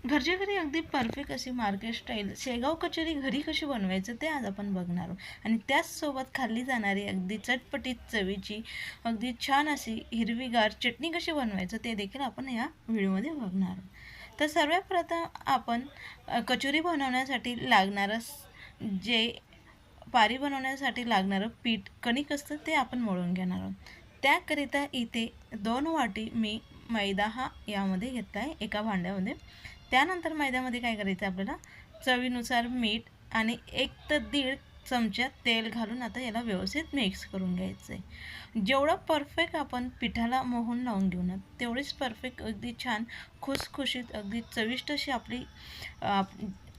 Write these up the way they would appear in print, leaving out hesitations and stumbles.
घरच्या घरी अगदी परफेक्ट अशी मार्केट स्टाईल शेगाव कचोरी घरी कशी बनवायचं ते आज आपण बघणार आहोत. आणि त्याचसोबत खाल्ली जाणारी अगदी चटपटीत चवीची अगदी छान अशी हिरवीगार चटणी कशी बनवायचं ते देखील आपण या व्हिडिओमध्ये बघणार आहोत. तर सर्वप्रथम आपण कचोरी बनवण्यासाठी लागणारं जे पारी बनवण्यासाठी लागणारं पीठ कणिक असतं ते आपण मळून घेणार आहोत. त्याकरिता इथे 2 वाटी मी मैदा हा यामध्ये घेतला आहे एका भांड्यामध्ये. त्यानंतर मैद्यामध्ये काय करायचं आपल्याला चवीनुसार मीठ आणि 1 ते 1.5 चमचा तेल घालून आता याला व्यवस्थित मिक्स करून घ्यायचं आहे. जेवढं परफेक्ट आपण पिठाला मोहन लावून घेऊ ना तेवढीच परफेक्ट अगदी छान खुसखुशीत अगदी चविष्ट अशी आपली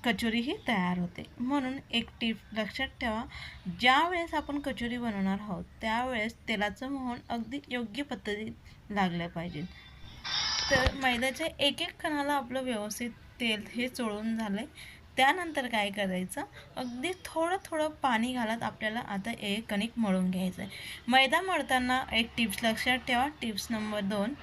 कचोरी ही तयार होते. म्हणून एक टीप लक्षात ठेवा, ज्या वेळेस आपण कचोरी बनवणार आहोत त्यावेळेस तेलाचं मोहन अगदी योग्य पद्धतीत लागलं पाहिजे. तर मैद्याच्या एक एक कणाला आपलं व्यवस्थित तेल हे चोळून झालं आहे. त्यानंतर काय करायचं, अगदी थोडं थोडं पाणी घालत आपल्याला आता एक कणिक मळून घ्यायचं आहे. मैदा मळताना एक टिप्स लक्षात ठेवा. टिप्स नंबर 2,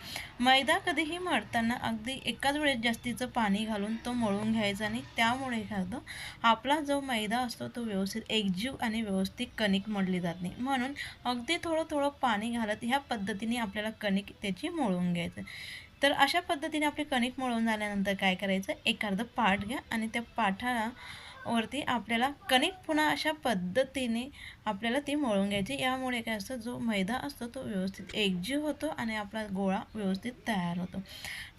मैदा कधीही मळताना अगदी एकाच वेळेस जास्तीचं पाणी घालून तो मळून घ्यायचा नाही. त्यामुळे काय होतं, आपला जो मैदा असतो तो व्यवस्थित एकजीव आणि व्यवस्थित कणिक मळली जात नाही. म्हणून अगदी थोडं थोडं पाणी घालत ह्या पद्धतीने आपल्याला कणिक त्याची मळून घ्यायचं. तर अशा पद्धतीने आपली कणिक मळून झाल्यानंतर काय करायचं, एक अर्धं पाट घ्या आणि त्या पाठाला वरती आपल्याला कणिक पुन्हा अशा पद्धतीने आपल्याला ती मळून घ्यायची. यामुळे काय असतं, जो मैदा असतो तो व्यवस्थित एकजीव होतो आणि आपला गोळा व्यवस्थित तयार होतो.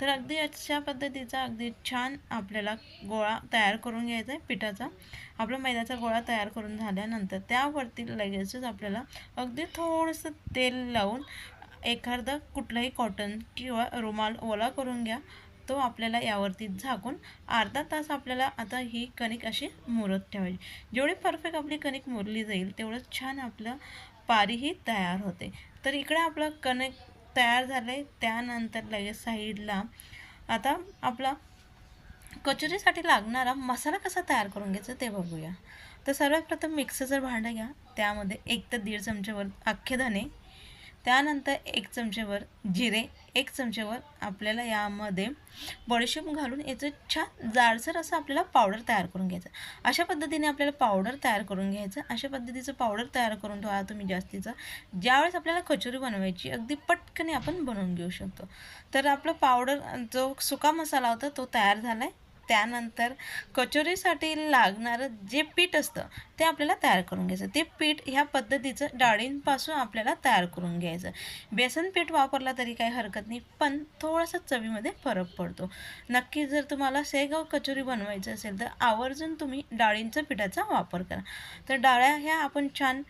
तर अगदी अशा पद्धतीचा अगदी छान आपल्याला गोळा तयार करून घ्यायचा आहे पिठाचा. आपला मैद्याचा गोळा तयार करून झाल्यानंतर त्यावरती लगेचच आपल्याला अगदी थोडंसं तेल लावून एखादा कुठलाही कॉटन किंवा रुमाल ओला करून घ्या. तो आपल्याला यावरती झाकून अर्धा तास आपल्याला आता ही कणिक अशी मुरत ठेवायची. जेवढी परफेक्ट आपली कणिक मुरली जाईल तेवढं छान आपलं पारीही तयार होते. तर इकडे आपलं कणिक तयार झालं आहे. त्यानंतर लगेच साईडला आता आपला कचोरीसाठी लागणारा मसाला कसा तयार करून घ्यायचा ते बघूया. तर सर्वात प्रथम मिक्सरचं भांडं घ्या. त्यामध्ये 1 ते 1.5 चमचेवर अख्खे धणे, त्यानंतर 1 चमचेवर जिरे, 1 चमचेवर आपल्याला यामध्ये बडीशेप घालून याचं छान जाडसर असं आपल्याला पावडर तयार करून घ्यायचं. अशा पद्धतीने आपल्याला पावडर तयार करून घ्यायचं. अशा पद्धतीचं पावडर तयार करून ठेवा तुम्ही जास्तीचं. ज्यावेळेस आपल्याला कचोरी बनवायची अगदी पटकन आपण बनवून घेऊ शकतो. तर आपलं पावडर जो सुका मसाला होता तो तयार झाला आहे. त्यानंतर कचोरीसाठी लागणारं जे पीठ असतं ते आपल्याला तयार करून घ्यायचं. ते पीठ ह्या पद्धतीचं डाळींपासून आपल्याला तयार करून घ्यायचं. बेसन पीठ वापरला तरी काही हरकत नाही, पण थोडंसं चवीमध्ये फरक पडतो. नक्की जर तुम्हाला शेगाव कचोरी बनवायचं असेल तर आवर्जून तुम्ही डाळींच्या पिठाचा वापर करा. तर डाळ्या ह्या आपण छान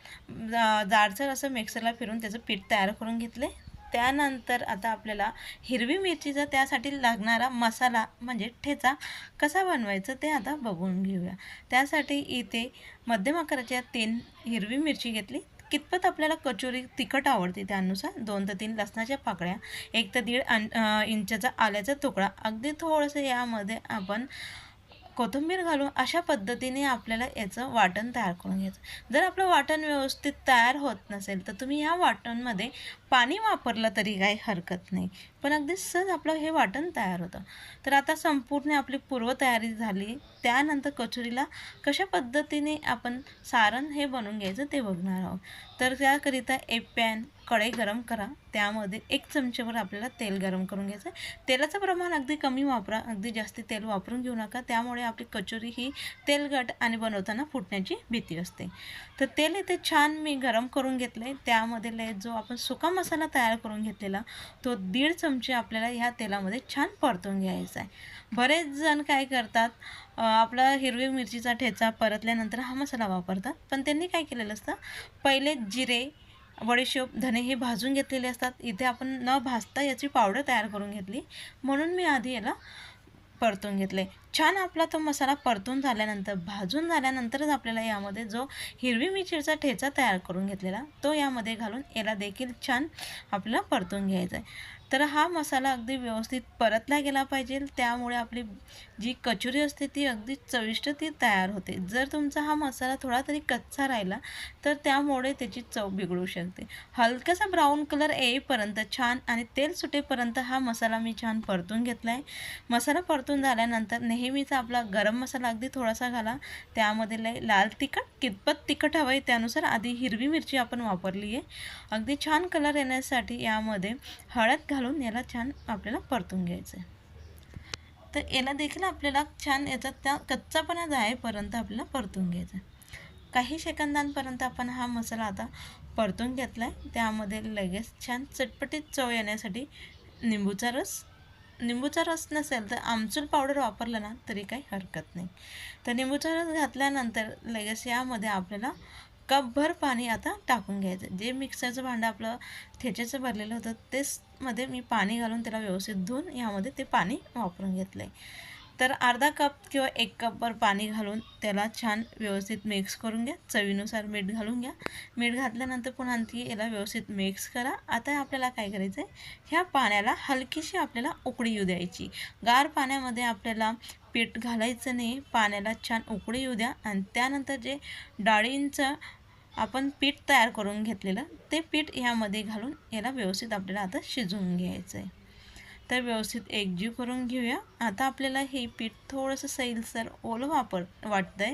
जाडसर असं मिक्सरला फिरून त्याचं पीठ तयार करून घेतले. त्यानंतर आता आपल्याला हिरवी मिरचीचा त्यासाठी लागणारा मसाला म्हणजे ठेचा कसा बनवायचा ते आता बघून घेऊया. त्यासाठी इथे मध्यम आकाराच्या 3 हिरवी मिरची घेतली. कितपत आपल्याला कचोरी तिखट आवडते त्यानुसार 2 ते 3 लसणाच्या पाकळ्या, 1 ते 1.5 इंचाचा आल्याचा तुकडा, अगदी थोडंसं यामध्ये आपण कोथिंबीर घालून अशा पद्धतीने आपल्याला याचं वाटण तयार करून घ्यायचं. जर आपलं वाटण व्यवस्थित तयार होत नसेल तर तुम्ही ह्या वाटणमध्ये पाणी वापरलं तरी काही हरकत नाही, पण अगदी सहज आपलं हे वाटण तयार होतं. तर आता संपूर्ण आपली पूर्वतयारी झाली. त्यानंतर कचोरीला कशा पद्धतीने आपण सारण हे बनवून घ्यायचं ते बघणार आहोत. तर त्याकरिता एक पॅन कढई गरम करा. त्यामध्ये 1 चमचेवर आपल्याला तेल गरम करून घ्यायचं. तेलाचं प्रमाण अगदी कमी वापरा, अगदी जास्त तेल वापरून घेऊ नका. त्यामुळे आपली कचोरी ही तेलकट आणि बनवताना फुटण्याची भीती असते. तर तेल इथे छान मी गरम करून घेतलं आहे. त्यामध्ये जो आपण सुका मसाला तयार करून घेतलेला तो 1.5 चमचे आपल्याला ह्या तेलामध्ये छान परतून घ्यायचा आहे. बरेच जण काय करतात, आपला हिरवी मिरचीचा ठेचा परतल्यानंतर हा मसाला वापरतात, पण त्यांनी काय केलेलं असतं, पहिले जिरे, बडीशेप, धने हे भाजून घेतलेले असतात. इथे आपण न भाजता याची पावडर तयार करून घेतली, म्हणून मी आधी याला परतून घेतले. छान आपला तो मसाला परतून झाल्यानंतर भाजून झाल्यानंतरच आपल्याला यामध्ये जो हिरवी मिरचीचा ठेचा तयार करून घेतलेला तो यामध्ये घालून याला देखील छान आपल्याला परतून घ्यायचा आहे. तर हा मसाला अगदी व्यवस्थित परतला गेला पाहिजे, त्यामुळे आपली जी कचोरी असते ती अगदी चविष्ट ती तयार होते. जर तुमचा हा मसाला थोडा तरी कच्चा राहिला तर त्यामुळे त्याची चव बिघडू शकते. हलकासा ब्राऊन कलर येईपर्यंत छान आणि तेल सुटेपर्यंत हा मसाला मी छान परतून घेतला आहे. मसाला परतून झाल्यानंतर नेहमीचा आपला गरम मसाला अगदी थोडासा घाला. त्यामध्ये लाल तिखट, कितपत तिखट हवं आहे त्यानुसार. आधी हिरवी मिरची आपण वापरली आहे. अगदी छान कलर येण्यासाठी यामध्ये हळद घालून याला छान आपल्याला परतून घ्यायचं आहे. तर याला देखील आपल्याला छान याचा त्या कच्चापणा जाईपर्यंत आपल्याला परतून घ्यायचा आहे. काही सेकंदांपर्यंत आपण हा मसाला आता परतून घेतला आहे. त्यामध्ये लगेच छान चटपटीत चव येण्यासाठी निंबूचा रस नसेल तर आमचूर पावडर वापरलं ना तरी काही हरकत नाही. तर निंबूचा रस घातल्यानंतर लगेच यामध्ये आपल्याला कपभर पाणी आता टाकून घ्यायचं. जे मिक्सरचं भांडं आपलं ठेच्याचं भरलेलं होतं तेच मध्ये मी पाणी घालून त्याला व्यवस्थित धुवून यामध्ये ते पाणी वापरून घेतलं आहे. तर अर्धा कप किंवा 1 कपभर पाणी घालून त्याला छान व्यवस्थित मिक्स करून घ्या. चवीनुसार मीठ घालून घ्या. मीठ घातल्यानंतर पुन्हा आणखी याला व्यवस्थित मिक्स करा. आता आपल्याला काय करायचं आहे, ह्या पाण्याला हलकीशी आपल्याला उकळी येऊ द्यायची. गार पाण्यामध्ये आपल्याला पीठ घालायचं नाही. पाण्याला छान उकळी येऊ द्या आणि त्यानंतर जे डाळींचं आपण पीठ तयार करून घेतलेलं ते पीठ यामध्ये घालून याला व्यवस्थित आपल्याला आता शिजवून घ्यायचं आहे. तर व्यवस्थित एकजीव करून घेऊया. आता आपल्याला हे पीठ थोडंसं सैलसर ओलं वाटतं आहे,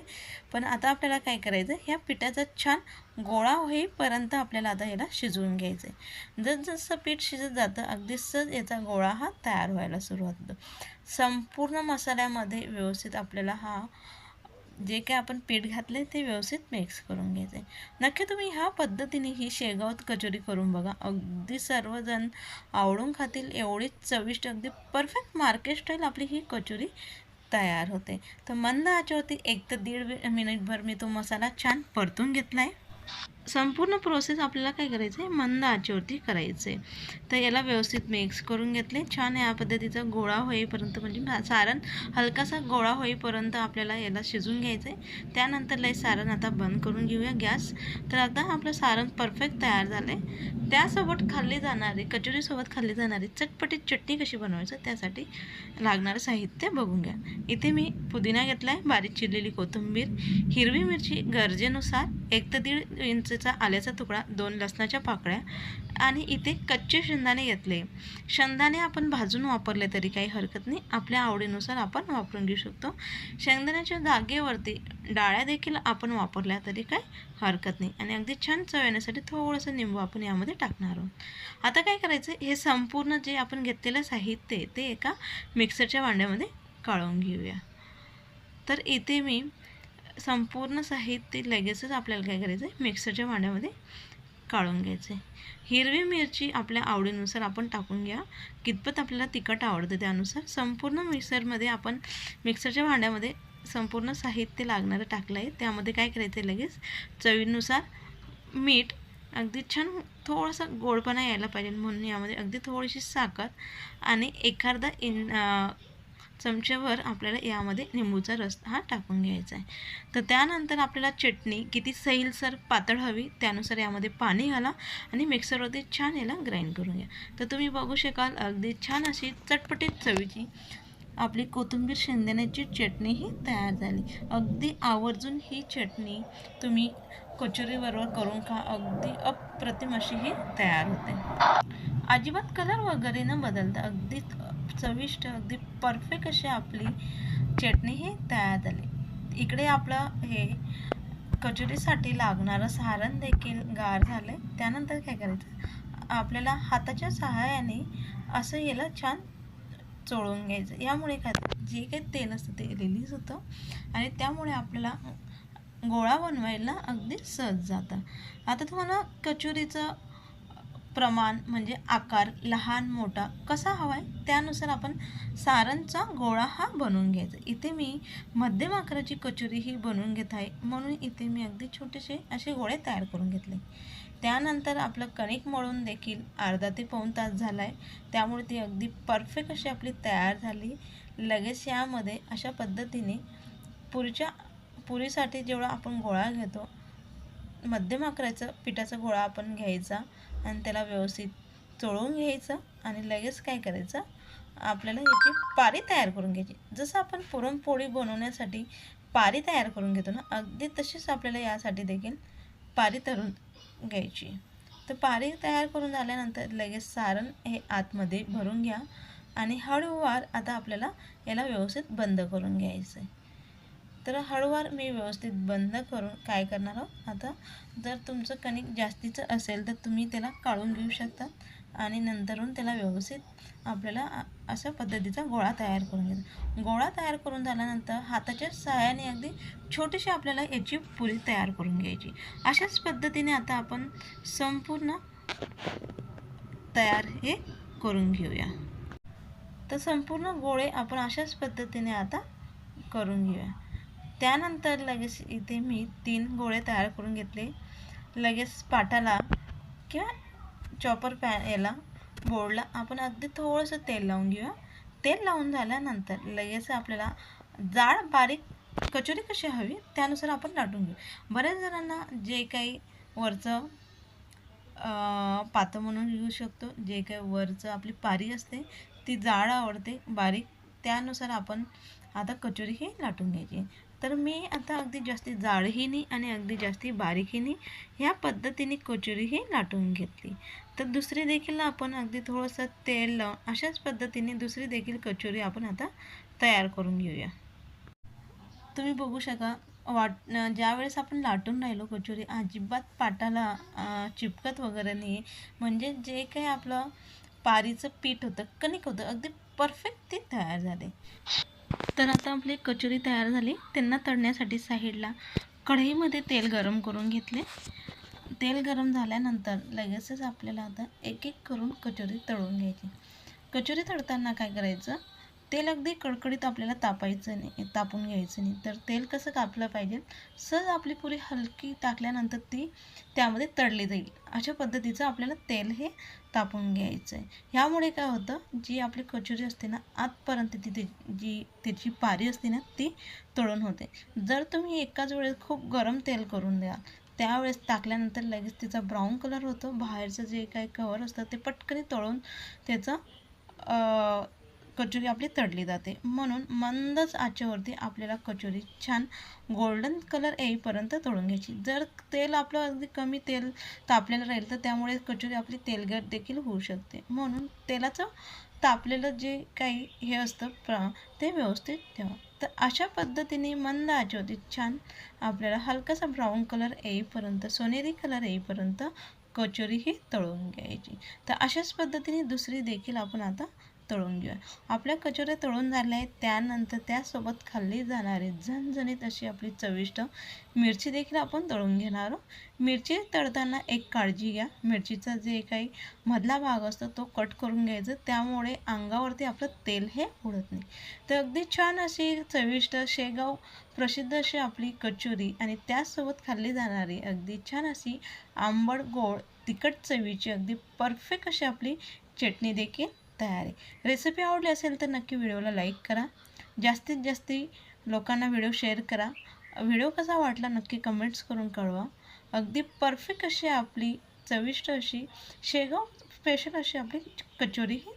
पण आता आपल्याला काय करायचं आहे, ह्या पिठाचा छान गोळा होईपर्यंत आपल्याला आता याला शिजवून घ्यायचं आहे. जसं पीठ शिजत जातं अगदीच याचा गोळा हा तयार व्हायला सुरुवात होतं. संपूर्ण मसाल्यामध्ये व्यवस्थित आपल्याला हा जे काय आपण पीठ घातले ते व्यवस्थित मिक्स करून घ्यायचे. नक्की तुम्ही ह्या पद्धतीने ही शेगाव कचोरी करून बघा. अगदी सर्वजण आवडून खातील एवढीच चविष्ट अगदी परफेक्ट मार्केट स्टाईल आपली ही कचोरी तयार होते. तर मंद आचेवरती 1 ते 1.5 मिनिटभर मी तो मसाला छान परतून घेतला आहे. संपूर्ण प्रोसेस आपल्याला काय करायचं आहे, मंद आचेवरती करायचं आहे. तर याला व्यवस्थित मिक्स करून घेतले. छान या पद्धतीचा गोळा होईपर्यंत म्हणजे सारण हलकासा गोळा होईपर्यंत आपल्याला याला शिजून घ्यायचं आहे. त्यानंतर सारण आता बंद करून घेऊया गॅस. तर आता आपलं सारण परफेक्ट तयार झालं आहे. त्यासोबत खाल्ली जाणारी कचोरीसोबत खाल्ली जाणारी चटपटीत चटणी कशी बनवायचं त्यासाठी लागणारं साहित्य बघून घ्या. इथे मी पुदिना घेतला आहे, बारीक चिरलेली कोथिंबीर, हिरवी मिरची गरजेनुसार, 1 ते 1.5 इंचचा आल्याचा तुकडा, 2 लसणाच्या पाकळ्या आणि इथे कच्चे शेंगदाणे घेतले. शेंगदाणे आपण भाजून वापरले तरी काही हरकत नाही, आपल्या आवडीनुसार आपण वापरून घेऊ शकतो. शेंगदाण्याच्या जागेवरती डाळ्या देखील आपण वापरल्या तरी काही हरकत नाही. आणि अगदी छान चव येण्यासाठी थोडंसं निंबू आपण यामध्ये टाकणार आहोत. आता काय करायचं, हे संपूर्ण जे आपण घेतलेलं साहित्य ते एका मिक्सरच्या भांड्यामध्ये काढून घेऊया. तर इथे मी संपूर्ण साहित्य लगेचच आपल्याला काय करायचं आहे, मिक्सरच्या भांड्यामध्ये काढून घ्यायचं आहे. हिरवी मिरची आपल्या आवडीनुसार आपण टाकून घ्या. कितपत आपल्याला तिखट आवडतं त्यानुसार. संपूर्ण मिक्सरच्या भांड्यामध्ये संपूर्ण साहित्य लागणारं टाकलं आहे. त्यामध्ये काय करायचं आहे, लगेच चवीनुसार मीठ, अगदी छान थोडासा गोडपणा यायला पाहिजे म्हणून यामध्ये अगदी थोडीशी साखर आणि एखादा चमच्यावर आपल्याला यामध्ये निंबूचा रस हा टाकून घ्यायचा आहे. तर त्यानंतर आपल्याला चटणी किती सैलसर पातळ हवी त्यानुसार यामध्ये पाणी घाला आणि मिक्सरवरती छान याला ग्राइंड करून घ्या. तर तुम्ही बघू शकाल अगदी छान अशी चटपटीत चवीची आपली कोथिंबीर शेंगदाण्याची चटणी ही तयार झाली. अगदी आवर्जून ही चटणी तुम्ही कचोरीबरोबर करून खा. अगदी अप्रतिम अशी ही तयार होते. अजिबात कलर वगैरे न बदलता अगदी चविष्ट अगदी परफेक्ट अशी आपली चटणी ही तयार झाली. इकडे आपलं हे कचोरीसाठी लागणारं सारण देखील गार झालं आहे. त्यानंतर काय करायचं, आपल्याला हाताच्या सहाय्याने असं याला छान चोळून घ्यायचं. यामुळे काय, जे काही तेल असतं ते रिलीज होतं आणि त्यामुळे आपल्याला गोळा बनवायला अगदी सहज जातं. आता तुम्हाला कचोरीचं प्रमाण म्हणजे आकार लहान मोठा कसा हवा आहे त्यानुसार आपण सारणचा गोळा हा बनवून घ्यायचा. इथे मी मध्यम आकाराची कचोरी ही बनवून घेत आहे म्हणून इथे मी अगदी छोटेसे असे गोळे तयार करून घेतले. त्यानंतर आपलं कणिक मळून देखील अर्धा ते पाऊण तास झाला आहे, त्यामुळे ती अगदी परफेक्ट अशी आपली तयार झाली. लगेच यामध्ये अशा पद्धतीने पुरीसाठी जेवढा आपण गोळा घेतो मध्यम आकाराचा पिठाचा गोळा आपण घ्यायचा आणि त्याला व्यवस्थित चोळून घ्यायचं आणि लगेच काय करायचं, आपल्याला याची पारी तयार करून घ्यायची. जसं आपण पुरणपोळी बनवण्यासाठी पारी तयार करून घेतो ना, अगदी तशीच आपल्याला यासाठी देखील पारी तळून घ्यायची. तर पारी तयार करून झाल्यानंतर लगेच सारण हे आतमध्ये भरून घ्या आणि हळूवार आता आपल्याला याला व्यवस्थित बंद करून घ्यायचं आहे. तर हळूवार मी व्यवस्थित बंद करून काय करणार आहोत, आता जर तुमचं कणिक जास्तीचं असेल तर तुम्ही त्याला काढून घेऊ शकता आणि नंतरून त्याला व्यवस्थित आपल्याला अशा पद्धतीचा गोळा तयार करून घ्यायचा. गोळा तयार करून झाल्यानंतर हाताच्या सहाय्याने अगदी छोटीशी आपल्याला याची पुरी तयार करून घ्यायची. अशाच पद्धतीने आता आपण संपूर्ण तयार हे करून घेऊया. तर संपूर्ण गोळे आपण अशाच पद्धतीने आता करून घेऊया. त्यानंतर लगेच इथे मी 3 गोळे तयार करून घेतले. लगेच पाटाला किंवा चॉपर याला बोर्डला आपण अगदी थोडंसं तेल लावून घेऊया. तेल लावून झाल्यानंतर लगेच आपल्याला जाड बारीक कचोरी कशी हवी त्यानुसार आपण लाटून घेऊ. बऱ्याच जणांना जे काही वरचं पातं म्हणून घेऊ शकतो, जे काही वरचं आपली पारी असते ती जाड आवडते बारीक, त्यानुसार आपण आता कचोरी ही लाटून घ्यायची. तर मी आता अगदी जास्ती जाडही नाही आणि अगदी जास्ती बारीकही नाही, ह्या पद्धतीने कचोरी ही लाटून घेतली. तर दुसरी देखील आपण अगदी थोडंसं तेल लावून अशाच पद्धतीने दुसरी देखील कचोरी आपण आता तयार करून घेऊया. तुम्ही बघू शका ज्यावेळेस आपण लाटून राहिलो कचोरी अजिबात पाटाला चिपकत वगैरे नाही, म्हणजे जे काही आपलं पारीचं पीठ होतं कणिक होतं अगदी परफेक्ट ते तयार झाले. तर आता आपली कचोरी तयार झाली. त्यांना तळण्यासाठी साईडला कढईमध्ये तेल गरम करून घेतले. तेल गरम झाल्यानंतर लगेचच आपल्याला आता एक एक करून कचोरी तळून घ्यायची. कचोरी तळताना काय करायचं, तेल अगदी कडकडीत आपल्याला तापायचं नाही, तापून घ्यायचं नाही. तर तेल कसं कापलं पाहिजे, सहज आपली पुरी हलकी टाकल्यानंतर ती त्यामध्ये तळली जाईल अशा पद्धतीचं आपल्याला तेल हे तापून घ्यायचं आहे. ह्यामुळे काय होतं, जी आपली कचोरी असते ना आतपर्यंत जी त्याची पारी असते ना ती तळून होते. जर तुम्ही एकाच वेळेस खूप गरम तेल करून द्या त्यावेळेस टाकल्यानंतर लगेच तिचा ब्राऊन कलर होतो, बाहेरचं जे काही कवर असतं ते पटकन तळून त्याचं कचोरी आपली तळली जाते. म्हणून मंदच आचेवरती आपल्याला कचोरी छान गोल्डन कलर येईपर्यंत तळून घ्यायची. जर तेल आपलं अगदी कमी तेल तापलेलं राहील तर त्यामुळे कचोरी आपली तेलकट देखील होऊ शकते. म्हणून तेलाचं तापलेलं जे काही हे असतं ते व्यवस्थित ठेवा. तर अशा पद्धतीने मंद आचेवरती छान आपल्याला हलकासा ब्राऊन कलर येईपर्यंत सोनेरी कलर येईपर्यंत कचोरी ही तळून घ्यायची. तर अशाच पद्धतीने दुसरी देखील आपण आता तळून घेऊया. आपल्या कचोऱ्या तळून झाल्या आहेत. त्यानंतर त्यासोबत खाल्ली जाणारी झणझणीत अशी आपली चविष्ट मिरची देखील आपण तळून घेणार आहोत. मिरची तळताना एक काळजी घ्या, मिरचीचा जे काही मधला भाग असतो तो कट करून घ्यायचा, त्यामुळे अंगावरती आपलं तेल हे उडत नाही. तर अगदी छान अशी चविष्ट शेगाव प्रसिद्ध अशी आपली कचोरी आणि त्यासोबत खाल्ली जाणारी अगदी छान अशी आंबट गोड तिखट चवीची अगदी परफेक्ट अशी आपली चटणी देखील तयार आहे. रेसिपी आवडली असेल तर नक्की व्हिडिओला लाईक करा, जास्तीत जास्त लोकांना व्हिडिओ शेअर करा. व्हिडिओ कसा वाटला नक्की कमेंट्स करून कळवा. अगदी परफेक्ट अशी आपली चविष्ट अशी शेगाव स्पेशल अशी आपली कचोरी ही